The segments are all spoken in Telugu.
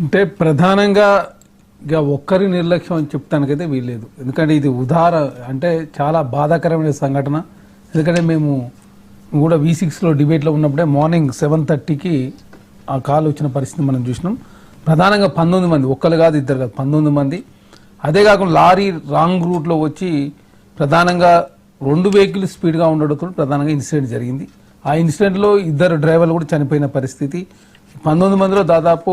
అంటే ప్రధానంగా ఇక ఒక్కరి నిర్లక్ష్యం అని చెప్తానికైతే వీల్లేదు. ఎందుకంటే ఇది అంటే చాలా బాధాకరమైన సంఘటన. ఎందుకంటే మేము కూడా V6లో డిబేట్లో ఉన్నప్పుడే మార్నింగ్ 7:30కి ఆ కాల్ వచ్చిన పరిస్థితి మనం చూసినాం. ప్రధానంగా 19 మంది, ఒక్కరు కాదు ఇద్దరు కాదు, 19 మంది. అదే కాకుండా లారీ రాంగ్ రూట్లో వచ్చి ప్రధానంగా 2 వెహికల్ స్పీడ్గా ఉండడంతో ప్రధానంగా ఇన్సిడెంట్ జరిగింది. ఆ ఇన్సిడెంట్లో ఇద్దరు డ్రైవర్లు కూడా చనిపోయిన పరిస్థితి. 19 మందిలో దాదాపు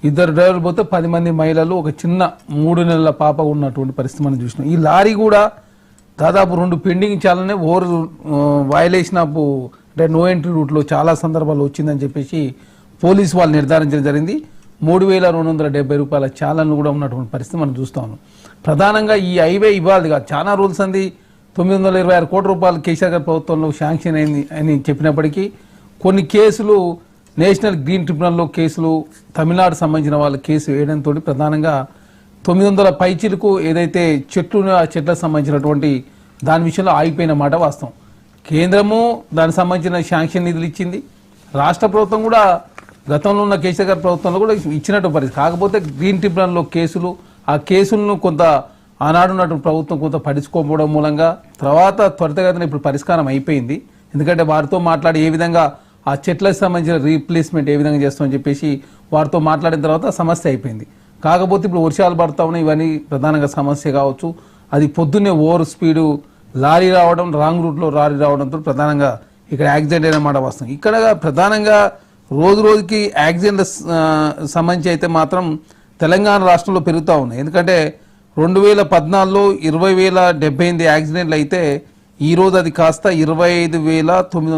ఇద్దరు డ్రైవర్లు పోతే 10 మంది మహిళలు, ఒక చిన్న 3 నెలల పాప ఉన్నటువంటి పరిస్థితి మనం చూసినాం. ఈ లారీ కూడా దాదాపు 2 పెండింగ్ చాలానే ఓవర్ వయలేషన్ ఆఫ్ అంటే నో ఎంట్రీ రూట్లో చాలా సందర్భాలు వచ్చిందని చెప్పేసి పోలీసు వాళ్ళు నిర్ధారించడం జరిగింది. 3,270 రూపాయల చాలన్లు కూడా ఉన్నటువంటి పరిస్థితి మనం చూస్తా ఉన్నాం. ప్రధానంగా ఈ హైవే ఇవ్వాలి కాదు, చాలా రూల్స్ అంది 926 కోట్ల రూపాయలు కేసీఆర్ గారి ప్రభుత్వంలో శాంక్షన్ అయింది అని చెప్పినప్పటికీ కొన్ని కేసులు నేషనల్ గ్రీన్ ట్రిబ్యునల్లో కేసులు, తమిళనాడు సంబంధించిన వాళ్ళ కేసు వేయడంతో ప్రధానంగా 900 పైచీలకు ఏదైతే చెట్లకు సంబంధించినటువంటి దాని విషయంలో ఆగిపోయిన మాట వాస్తవం. కేంద్రము దానికి సంబంధించిన శాంక్షన్ నిధులు ఇచ్చింది, రాష్ట్ర ప్రభుత్వం కూడా గతంలో ఉన్న కేసీఆర్ గారి ప్రభుత్వంలో కూడా ఇచ్చినట్టు పరిస్థితి. కాకపోతే గ్రీన్ ట్రిబ్యునల్లో కేసులు, ఆ కేసులను కొంత ఆనాడున్నటువంటి ప్రభుత్వం కొంత పడుచుకోకపోవడం మూలంగా తర్వాత త్వరితగతిన ఇప్పుడు పరిష్కారం అయిపోయింది. ఎందుకంటే వారితో మాట్లాడి ఏ విధంగా ఆ చెట్లకు సంబంధించిన రీప్లేస్మెంట్ ఏ విధంగా చేస్తామని చెప్పేసి వారితో మాట్లాడిన తర్వాత సమస్య అయిపోయింది. కాకపోతే ఇప్పుడు వర్షాలు పడతా ఉన్నాయి, ఇవన్నీ ప్రధానంగా సమస్య కావచ్చు. అది పొద్దున్నే ఓవర్ స్పీడు లారీ రావడం, రాంగ్ రూట్లో లారీ రావడంతో ప్రధానంగా ఇక్కడ యాక్సిడెంట్ అయిన మాట వస్తుంది. ఇక్కడ ప్రధానంగా రోజు రోజుకి యాక్సిడెంట్ సంబంధించి అయితే మాత్రం తెలంగాణ రాష్ట్రంలో పెరుగుతూ ఉన్నాయి. ఎందుకంటే 2014లో 20,078 యాక్సిడెంట్లు అయితే ఈరోజు అది కాస్త 25,900